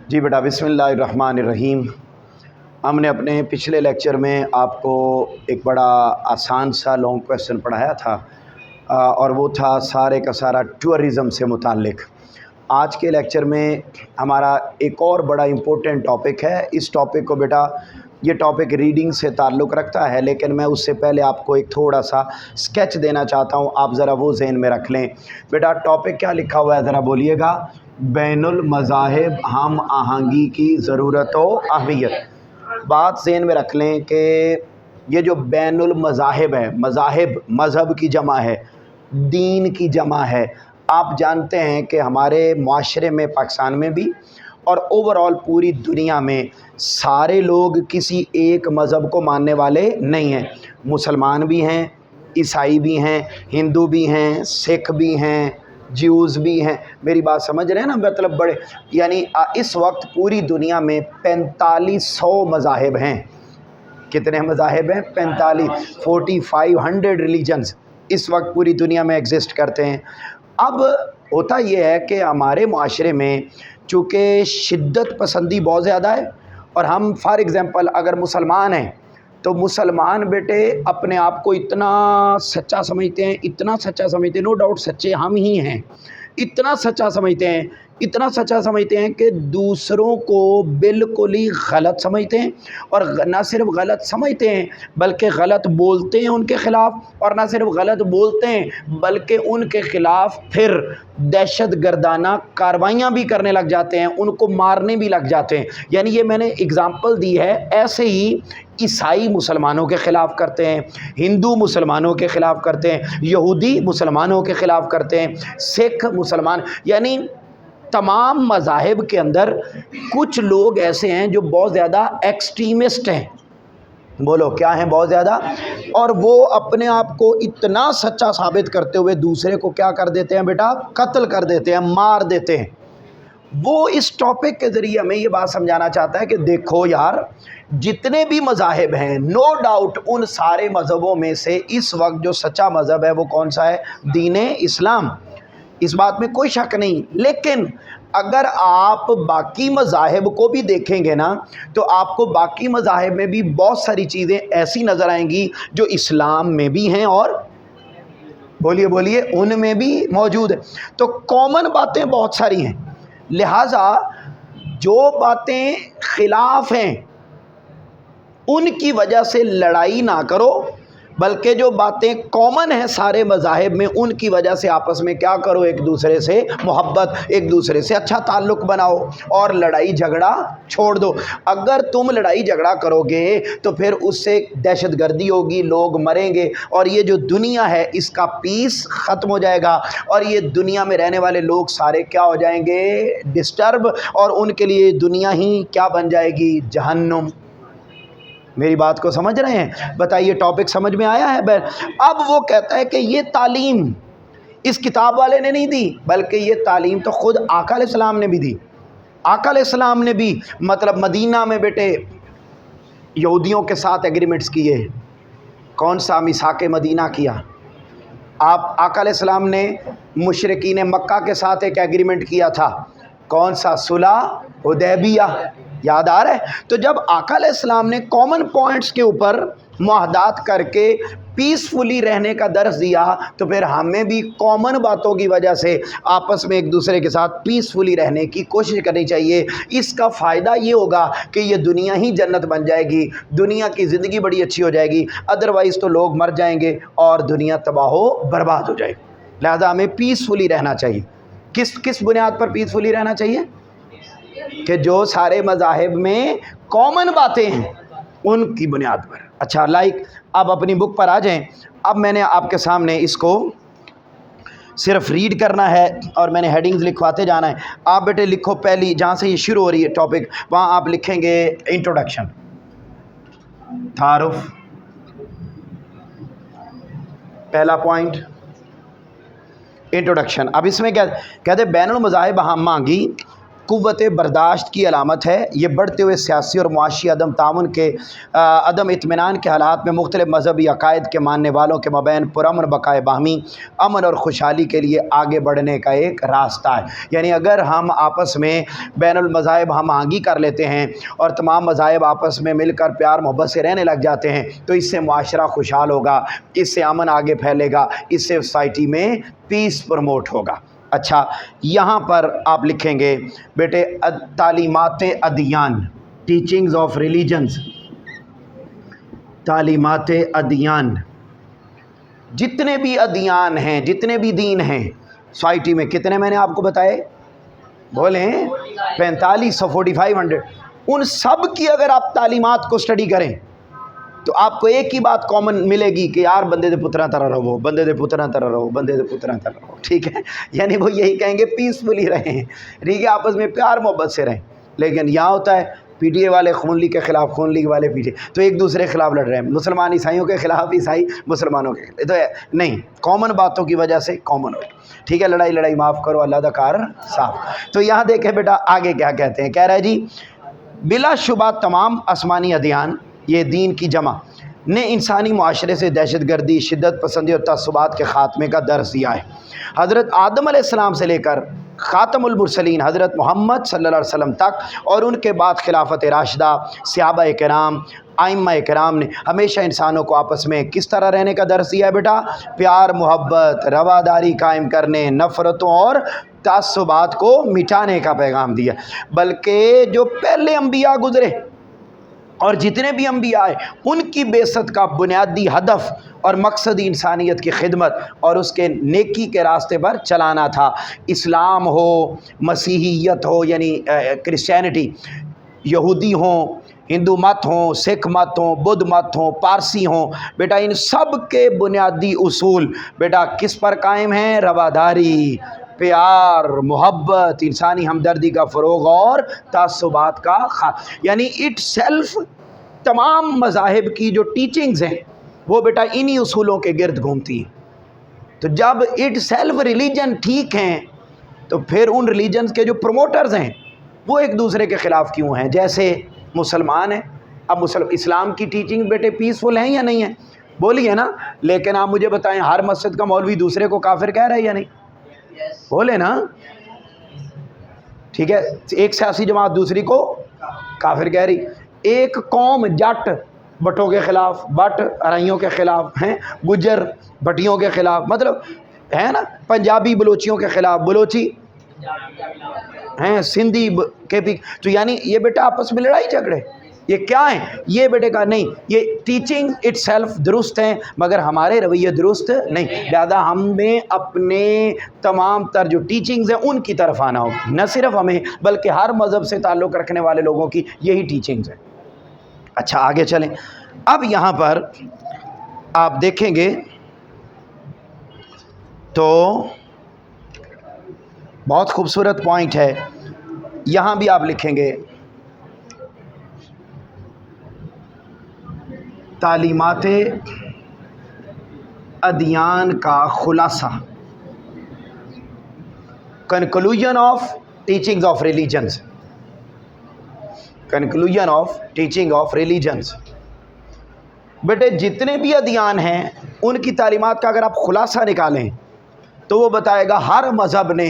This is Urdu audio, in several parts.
جی بیٹا، بسم اللہ الرحمن الرحیم۔ ہم نے اپنے پچھلے لیکچر میں آپ کو ایک بڑا آسان سا لانگ کویسچن پڑھایا تھا اور وہ تھا سارے کا سارا ٹورزم سے متعلق۔ آج کے لیکچر میں ہمارا ایک اور بڑا امپورٹنٹ ٹاپک ہے۔ اس ٹاپک کو بیٹا، یہ ٹاپک ریڈنگ سے تعلق رکھتا ہے، لیکن میں اس سے پہلے آپ کو ایک تھوڑا سا سکیچ دینا چاہتا ہوں، آپ ذرا وہ ذہن میں رکھ لیں۔ بیٹا ٹاپک کیا لکھا ہوا ہے ذرا بولیے گا؟ بین المذاہب ہم آہنگی کی ضرورت و اہمیت۔ بات ذہن میں رکھ لیں کہ یہ جو بین المذاہب ہے، مذاہب مذہب کی جمع ہے، دین کی جمع ہے۔ آپ جانتے ہیں کہ ہمارے معاشرے میں، پاکستان میں بھی اور اوورآل پوری دنیا میں، سارے لوگ کسی ایک مذہب کو ماننے والے نہیں ہیں۔ مسلمان بھی ہیں، عیسائی بھی ہیں، ہندو بھی ہیں، سکھ بھی ہیں، جیوز بھی ہیں۔ میری بات سمجھ رہے ہیں نا؟ مطلب بڑے، یعنی اس وقت پوری دنیا میں 4500 مذاہب ہیں۔ کتنے مذاہب ہیں؟ 4500 ریلیجنز اس وقت پوری دنیا میں ایگزسٹ کرتے ہیں۔ اب ہوتا یہ ہے کہ ہمارے معاشرے میں چونکہ شدت پسندی بہت زیادہ ہے، اور ہم فار ایگزامپل اگر مسلمان ہیں تو مسلمان بیٹے اپنے آپ کو اتنا سچا سمجھتے ہیں، اتنا سچا سمجھتے ہیں، نو ڈاؤٹ سچے ہم ہی ہیں، اتنا سچا سمجھتے ہیں، اتنا سچا سمجھتے ہیں کہ دوسروں کو بالکل ہی غلط سمجھتے ہیں، اور نہ صرف غلط سمجھتے ہیں بلکہ غلط بولتے ہیں ان کے خلاف، اور نہ صرف غلط بولتے ہیں بلکہ ان کے خلاف پھر دہشت گردانہ کاروائیاں بھی کرنے لگ جاتے ہیں، ان کو مارنے بھی لگ جاتے ہیں۔ یعنی یہ میں نے اگزامپل دی ہے، ایسے ہی عیسائی مسلمانوں کے خلاف کرتے ہیں، ہندو مسلمانوں کے خلاف کرتے ہیں، یہودی مسلمانوں کے خلاف کرتے ہیں، سکھ مسلمان، یعنی تمام مذاہب کے اندر کچھ لوگ ایسے ہیں جو بہت زیادہ ایکسٹریمسٹ ہیں۔ بولو کیا ہیں؟ بہت زیادہ۔ اور وہ اپنے آپ کو اتنا سچا ثابت کرتے ہوئے دوسرے کو کیا کر دیتے ہیں بیٹا؟ قتل کر دیتے ہیں، مار دیتے ہیں۔ وہ اس ٹاپک کے ذریعے ہمیں یہ بات سمجھانا چاہتا ہے کہ دیکھو یار، جتنے بھی مذاہب ہیں، نو ڈاؤٹ ان سارے مذہبوں میں سے اس وقت جو سچا مذہب ہے وہ کون سا ہے؟ دین اسلام۔ اس بات میں کوئی شک نہیں، لیکن اگر آپ باقی مذاہب کو بھی دیکھیں گے نا تو آپ کو باقی مذاہب میں بھی بہت ساری چیزیں ایسی نظر آئیں گی جو اسلام میں بھی ہیں، اور بولیے ان میں بھی موجود ہیں۔ تو کامن باتیں بہت ساری ہیں، لہٰذا جو باتیں خلاف ہیں ان کی وجہ سے لڑائی نہ کرو، بلکہ جو باتیں کامن ہیں سارے مذاہب میں ان کی وجہ سے آپس میں کیا کرو؟ ایک دوسرے سے محبت، ایک دوسرے سے اچھا تعلق بناؤ اور لڑائی جھگڑا چھوڑ دو۔ اگر تم لڑائی جھگڑا کرو گے تو پھر اس سے دہشت گردی ہوگی، لوگ مریں گے، اور یہ جو دنیا ہے اس کا پیس ختم ہو جائے گا، اور یہ دنیا میں رہنے والے لوگ سارے کیا ہو جائیں گے؟ ڈسٹرب، اور ان کے لیے دنیا ہی کیا بن جائے گی؟ جہنم۔ میری بات کو سمجھ رہے ہیں؟ بتائیے ٹاپک سمجھ میں آیا ہے؟ اب وہ کہتا ہے کہ یہ تعلیم اس کتاب والے نے نہیں دی، بلکہ یہ تعلیم تو خود آقا علیہ السلام نے بھی دی۔ آقا علیہ السلام نے بھی مطلب مدینہ میں بیٹے یہودیوں کے ساتھ ایگریمنٹس کیے۔ کون سا؟ میثاق مدینہ کیا۔ آپ آقا علیہ السلام نے مشرکین مکہ کے ساتھ ایک ایگریمنٹ کیا تھا، کون سا؟ صلح حدیبیہ، یاد آ رہا ہے؟ تو جب آقا علیہ السلام نے کامن پوائنٹس کے اوپر معاہدات کر کے پیسفلی رہنے کا درس دیا تو پھر ہمیں بھی کامن باتوں کی وجہ سے آپس میں ایک دوسرے کے ساتھ پیسفلی رہنے کی کوشش کرنی چاہیے۔ اس کا فائدہ یہ ہوگا کہ یہ دنیا ہی جنت بن جائے گی، دنیا کی زندگی بڑی اچھی ہو جائے گی، ادروائز تو لوگ مر جائیں گے اور دنیا تباہ و برباد ہو جائے گی۔ لہذا ہمیں پیسفلی رہنا چاہیے۔ کس بنیاد پر پیسفلی رہنا چاہیے؟ کہ جو سارے مذاہب میں کامن باتیں ہیں ان کی بنیاد پر۔ اچھا اب اپنی بک پر آ جائیں۔ اب میں نے آپ کے سامنے اس کو صرف ریڈ کرنا ہے اور میں نے ہیڈنگز لکھواتے جانا ہے۔ آپ بیٹے لکھو، پہلی جہاں سے یہ شروع ہو رہی ہے ٹاپک وہاں آپ لکھیں گے انٹروڈکشن، تعارف، پہلا پوائنٹ انٹروڈکشن۔ اب اس میں کیا کہتے ہیں؟ بین المذاہب ہم آہنگی قوت برداشت کی علامت ہے۔ یہ بڑھتے ہوئے سیاسی اور معاشی عدم تعاون کے عدم اطمینان کے حالات میں مختلف مذہبی عقائد کے ماننے والوں کے مابین پرامن بقائے باہمی امن اور خوشحالی کے لیے آگے بڑھنے کا ایک راستہ ہے۔ یعنی اگر ہم آپس میں بین المذاہب ہم آہنگی کر لیتے ہیں اور تمام مذاہب آپس میں مل کر پیار محبت سے رہنے لگ جاتے ہیں تو اس سے معاشرہ خوشحال ہوگا، اس سے امن آگے پھیلے گا، اس سے سوسائٹی میں پیس پروموٹ ہوگا۔ اچھا، یہاں پر آپ لکھیں گے بیٹے تعلیمات ادیان، ٹیچنگز آف ریلیجنز، تعلیمات ادیان، جتنے بھی ادیان ہیں، جتنے بھی دین ہیں سوسائٹی میں، کتنے میں نے آپ کو بتائے؟ بولیں 4500 ان سب کی اگر آپ تعلیمات کو سٹڈی کریں تو آپ کو ایک ہی بات کامن ملے گی کہ یار بندے دے پتراں طرح رہو، بندے دے پتراں طرح رہو، بندے دے پتراں طرح رہو، ٹھیک ہے؟ یعنی وہ یہی کہیں گے پیسفلی رہیں، ٹھیک ہے، آپس میں پیار محبت سے رہیں۔ لیکن یہاں ہوتا ہے پی ٹی اے والے خون لیگ کے خلاف، خون لیگ والے پی ٹی اے، تو ایک دوسرے کے خلاف لڑ رہے ہیں، مسلمان عیسائیوں کے خلاف، عیسائی مسلمانوں کے خلاف، تو نہیں، کامن باتوں کی وجہ سے کامن ہو، ٹھیک ہے؟ لڑائی معاف کرو، اللہ دا کار صاف۔ تو یہاں دیکھیں بیٹا آگے کیا کہتے ہیں، کہہ رہا ہے جی بلا شبہ تمام آسمانی ادیان، یہ دین کی جمع، نے انسانی معاشرے سے دہشت گردی، شدت پسندی اور تعصبات کے خاتمے کا درس دیا ہے۔ حضرت آدم علیہ السلام سے لے کر خاتم المرسلین حضرت محمد صلی اللہ علیہ وسلم تک اور ان کے بعد خلافت راشدہ، صحابہ کرام، ائمہ کرام نے ہمیشہ انسانوں کو آپس میں کس طرح رہنے کا درس دیا ہے بیٹا؟ پیار محبت، رواداری قائم کرنے، نفرتوں اور تعصبات کو مٹانے کا پیغام دیا۔ بلکہ جو پہلے انبیاء گزرے اور جتنے بھی انبیاء آئے ان کی بعثت کا بنیادی ہدف اور مقصد انسانیت کی خدمت اور اس کے نیکی کے راستے پر چلانا تھا۔ اسلام ہو، مسیحیت ہو یعنی کرسچینٹی، یہودی ہوں، ہندو مت ہوں، سکھ مت ہوں، بدھ مت ہوں، پارسی ہوں، بیٹا ان سب کے بنیادی اصول بیٹا کس پر قائم ہیں؟ رواداری، پیار محبت، انسانی ہمدردی کا فروغ اور تعصبات کا یعنی اٹ سیلف تمام مذاہب کی جو ٹیچنگز ہیں وہ بیٹا انہی اصولوں کے گرد گھومتی ہیں۔ تو جب اٹ سیلف ریلیجن ٹھیک ہیں تو پھر ان ریلیجنز کے جو پروموٹرز ہیں وہ ایک دوسرے کے خلاف کیوں ہیں؟ جیسے مسلمان ہیں، اب اسلام کی ٹیچنگ بیٹے پیسفل ہیں یا نہیں ہیں؟ بولیے نا، لیکن آپ مجھے بتائیں ہر مسجد کا مولوی دوسرے کو کافر کہہ رہا ہے یا نہیں؟ بولے نا، ٹھیک ہے؟ ایک سیاسی جماعت دوسری کو کافر کہہ رہی، ایک قوم جٹ بٹوں کے خلاف، بٹ ارائیوں کے خلاف ہیں، گجر بٹیوں کے خلاف، مطلب ہے نا، پنجابی بلوچیوں کے خلاف، بلوچی ہیں، سندھی کے بھی، تو یعنی یہ بیٹا آپس میں لڑائی جھگڑے یہ کیا ہیں؟ یہ بیٹے کا نہیں، یہ ٹیچنگ اٹ سیلف درست ہیں مگر ہمارے رویے درست نہیں، لہذا ہمیں اپنے تمام تر جو ٹیچنگز ہیں ان کی طرف آنا ہو، نہ صرف ہمیں بلکہ ہر مذہب سے تعلق رکھنے والے لوگوں کی یہی ٹیچنگز ہیں۔ اچھا آگے چلیں، اب یہاں پر آپ دیکھیں گے تو بہت خوبصورت پوائنٹ ہے، یہاں بھی آپ لکھیں گے تعلیمات ادیان کا خلاصہ، conclusion of teachings of religions, conclusion of teaching of religions. بیٹے جتنے بھی ادیان ہیں ان کی تعلیمات کا اگر آپ خلاصہ نکالیں تو وہ بتائے گا ہر مذہب نے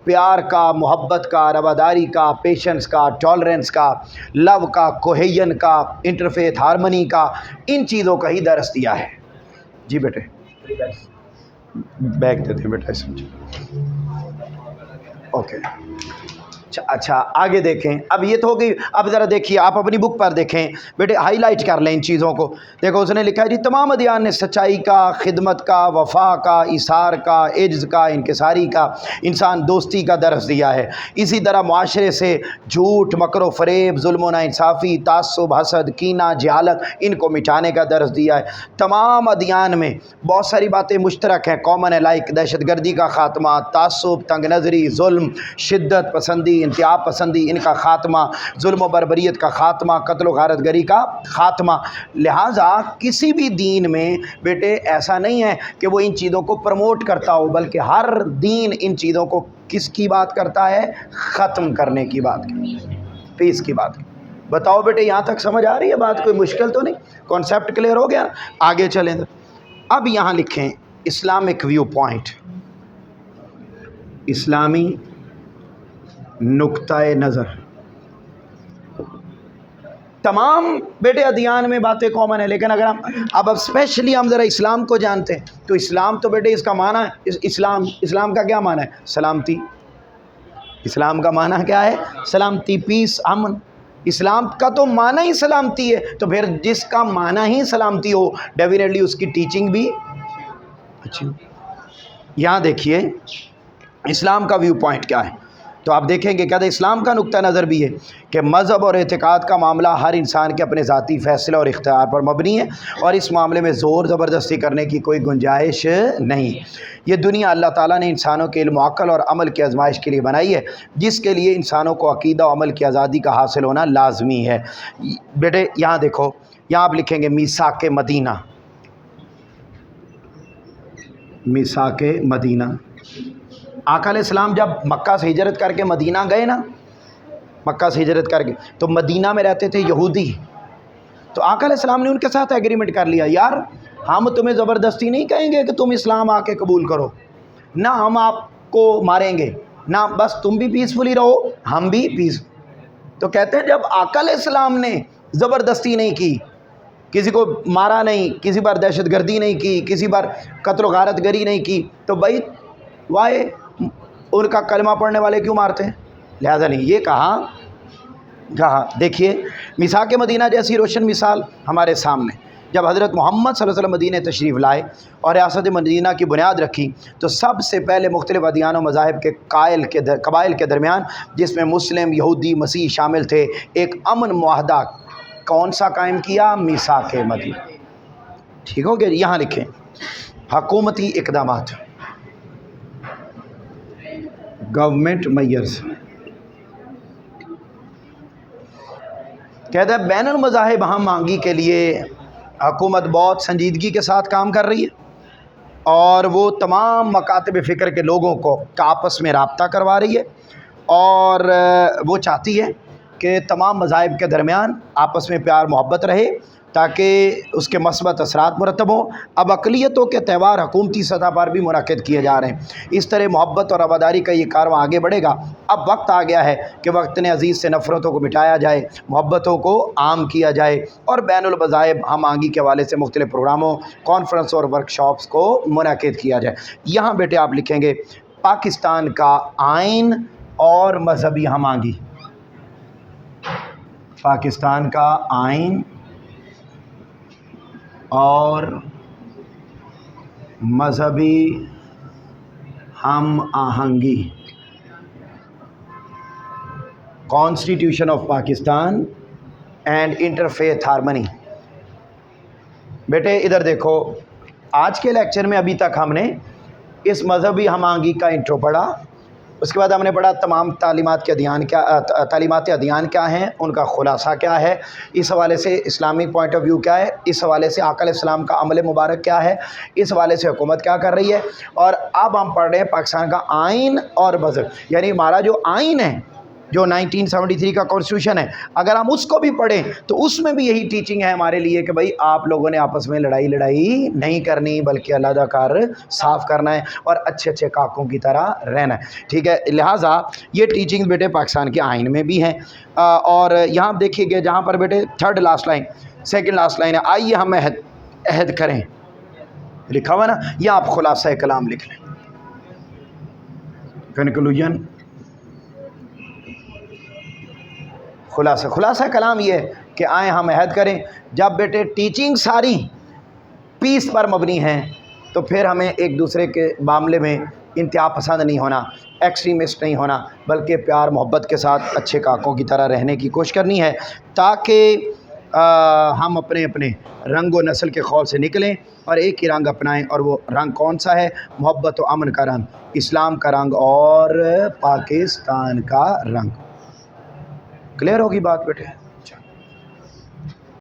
پیار کا، محبت کا، رواداری کا، پیشنس کا، ٹالرنس کا، لو کا، کوہین کا، انٹرفیتھ ہارمنی کا، ان چیزوں کا ہی درس دیا ہے۔ جی بیٹے بیگ دیتے ہیں بیٹا، سمجھے؟ اوکے اچھا آگے دیکھیں، اب یہ تو ہو گئی، اب ذرا دیکھیے آپ اپنی بک پر دیکھیں بیٹے، ہائی لائٹ کر لیں ان چیزوں کو۔ دیکھو اس نے لکھا ہے جی تمام ادیان نے سچائی کا، خدمت کا، وفا کا، ایثار کا، عجز کا، انکساری کا، انسان دوستی کا درس دیا ہے۔ اسی طرح معاشرے سے جھوٹ، مکر و فریب، ظلم و ناانصافی، تعصب، حسد، کینہ، جہالت، ان کو مٹانے کا درس دیا ہے۔ تمام ادیان میں بہت ساری باتیں مشترک ہیں، کامن ہے، لائک دہشت گردی کا خاتمہ، تعصب، تنگ نظری، ظلم، شدت پسندی، انتہا پسندی ان کا خاتمہ، ظلم و بربریت کا خاتمہ، قتل و غارت گری کا خاتمہ۔ لہٰذا کسی بھی دین میں بیٹے ایسا نہیں ہے کہ وہ ان چیزوں کو پروموٹ کرتا ہو، بلکہ ہر دین ان چیزوں کو کس کی بات کرتا ہے؟ ختم کرنے کی بات کرتا ہے، پیس کی بات۔ بتاؤ بیٹے یہاں تک سمجھ آ رہی ہے بات؟ کوئی مشکل تو نہیں؟ کانسیپٹ کلیئر ہو گیا؟ آگے چلیں۔ اب یہاں لکھیں اسلامک ویو پوائنٹ، اسلامی نقطہ نظر۔ تمام بیٹے ادیان میں باتیں کامن ہیں، لیکن اگر اب اسپیشلی ہم ذرا اسلام کو جانتے ہیں تو اسلام تو بیٹے اس کا معنی ہے، اسلام کا کیا معنی ہے؟ سلامتی۔ اسلام کا معنی کیا ہے؟ سلامتی، پیس، امن۔ اسلام کا تو معنی ہی سلامتی ہے، تو پھر جس کا معنی ہی سلامتی ہو ڈیفینیٹلی اس کی ٹیچنگ بھی اچھی ہو۔ یہاں دیکھیے اسلام کا ویو پوائنٹ کیا ہے، تو آپ دیکھیں گے کہتے ہیں اسلام کا نقطہ نظر بھی ہے کہ مذہب اور اعتقاد کا معاملہ ہر انسان کے اپنے ذاتی فیصلے اور اختیار پر مبنی ہے، اور اس معاملے میں زور زبردستی کرنے کی کوئی گنجائش نہیں۔ یہ دنیا اللہ تعالیٰ نے انسانوں کے علم و عقل اور عمل کی آزمائش کے لیے بنائی ہے، جس کے لیے انسانوں کو عقیدہ و عمل کی آزادی کا حاصل ہونا لازمی ہے۔ بیٹے یہاں دیکھو، یہاں آپ لکھیں گے میثاق مدینہ، میثاق مدینہ۔ آقا علیہ السلام جب مکہ سے ہجرت کر کے مدینہ گئے نا، مکہ سے ہجرت کر کے تو مدینہ میں رہتے تھے یہودی، تو آقا علیہ السلام نے ان کے ساتھ ایگریمنٹ کر لیا، یار ہم تمہیں زبردستی نہیں کہیں گے کہ تم اسلام آ کے قبول کرو، نہ ہم آپ کو ماریں گے، نہ بس تم بھی پیسفلی رہو ہم بھی پیس۔ تو کہتے ہیں جب آقا علیہ السلام نے زبردستی نہیں کی، کسی کو مارا نہیں، کسی پر دہشت گردی نہیں کی، کسی پر قتل و غارت گری نہیں کی، تو بھائی وائے ان کا کلمہ پڑھنے والے کیوں مارتے ہیں؟ لہذا نہیں، یہ کہا دیکھیے میثاق مدینہ جیسی روشن مثال ہمارے سامنے۔ جب حضرت محمد صلی اللہ علیہ وسلم مدینہ تشریف لائے اور ریاست مدینہ کی بنیاد رکھی تو سب سے پہلے مختلف ادیان و مذاہب کے قبائل کے درمیان، جس میں مسلم، یہودی، مسیح شامل تھے، ایک امن معاہدہ کون سا قائم کیا؟ میثاق مدینہ۔ ٹھیک ہو گیا؟ یہاں لکھیں حکومتی اقدامات، گورنمنٹ میئرز۔ کہتا ہے بین المذاہب ہم آہنگی کے لیے حکومت بہت سنجیدگی کے ساتھ کام کر رہی ہے، اور وہ تمام مکاتب فکر کے لوگوں کو آپس میں رابطہ کروا رہی ہے، اور وہ چاہتی ہے کہ تمام مذاہب کے درمیان آپس میں پیار محبت رہے تاکہ اس کے مثبت اثرات مرتب ہوں۔ اب اقلیتوں کے تہوار حکومتی سطح پر بھی منعقد کیے جا رہے ہیں، اس طرح محبت اور رواداری کا یہ کارواں آگے بڑھے گا۔ اب وقت آ گیا ہے کہ وطن عزیز سے نفرتوں کو مٹایا جائے، محبتوں کو عام کیا جائے، اور بین المذاہب ہم آہنگی کے حوالے سے مختلف پروگراموں، کانفرنس اور ورکشاپس کو منعقد کیا جائے۔ یہاں بیٹے آپ لکھیں گے پاکستان کا آئین اور مذہبی ہم آہنگی، پاکستان کا آئین اور مذہبی ہم آہنگی، constitution of Pakistan and interfaith harmony. بیٹے ادھر دیکھو، آج کے لیکچر میں ابھی تک ہم نے اس مذہبی ہم آہنگی کا انٹرو پڑھا، اس کے بعد ہم نے پڑھا تمام تعلیمات ادیان کیا ہیں، ان کا خلاصہ کیا ہے، اس حوالے سے اسلامک پوائنٹ آف ویو کیا ہے، اس حوالے سے آقا علیہ السلام کا عمل مبارک کیا ہے، اس حوالے سے حکومت کیا کر رہی ہے، اور اب ہم پڑھ رہے ہیں پاکستان کا آئین اور مذہب، یعنی ہمارا جو آئین ہے، جو 1973 کا کانسٹیٹیوشن ہے، اگر ہم اس کو بھی پڑھیں تو اس میں بھی یہی ٹیچنگ ہے ہمارے لیے کہ بھائی آپ لوگوں نے آپس میں لڑائی نہیں کرنی، بلکہ علیحدہ کار صاف کرنا ہے اور اچھے اچھے کاکوں کی طرح رہنا ہے۔ ٹھیک ہے، لہٰذا یہ ٹیچنگ بیٹے پاکستان کے آئین میں بھی ہیں، اور یہاں دیکھیے گا جہاں پر بیٹے سیکنڈ لاسٹ لائن ہے، آئیے ہم عہد کریں، لکھا ہوا نا، یا آپ خلاصہ کلام لکھ لیں، کنکلوژن، خلاصہ کلام یہ ہے کہ آئیں ہم عہد کریں۔ جب بیٹے ٹیچنگ ساری پیس پر مبنی ہیں تو پھر ہمیں ایک دوسرے کے معاملے میں انتہا پسند نہیں ہونا، ایکسٹریمسٹ نہیں ہونا، بلکہ پیار محبت کے ساتھ اچھے کاکوں کی طرح رہنے کی کوشش کرنی ہے، تاکہ ہم اپنے اپنے رنگ و نسل کے خول سے نکلیں اور ایک ہی رنگ اپنائیں، اور وہ رنگ کون سا ہے؟ محبت و امن کا رنگ، اسلام کا رنگ اور پاکستان کا رنگ۔ کلیئر ہوگی بات بیٹے؟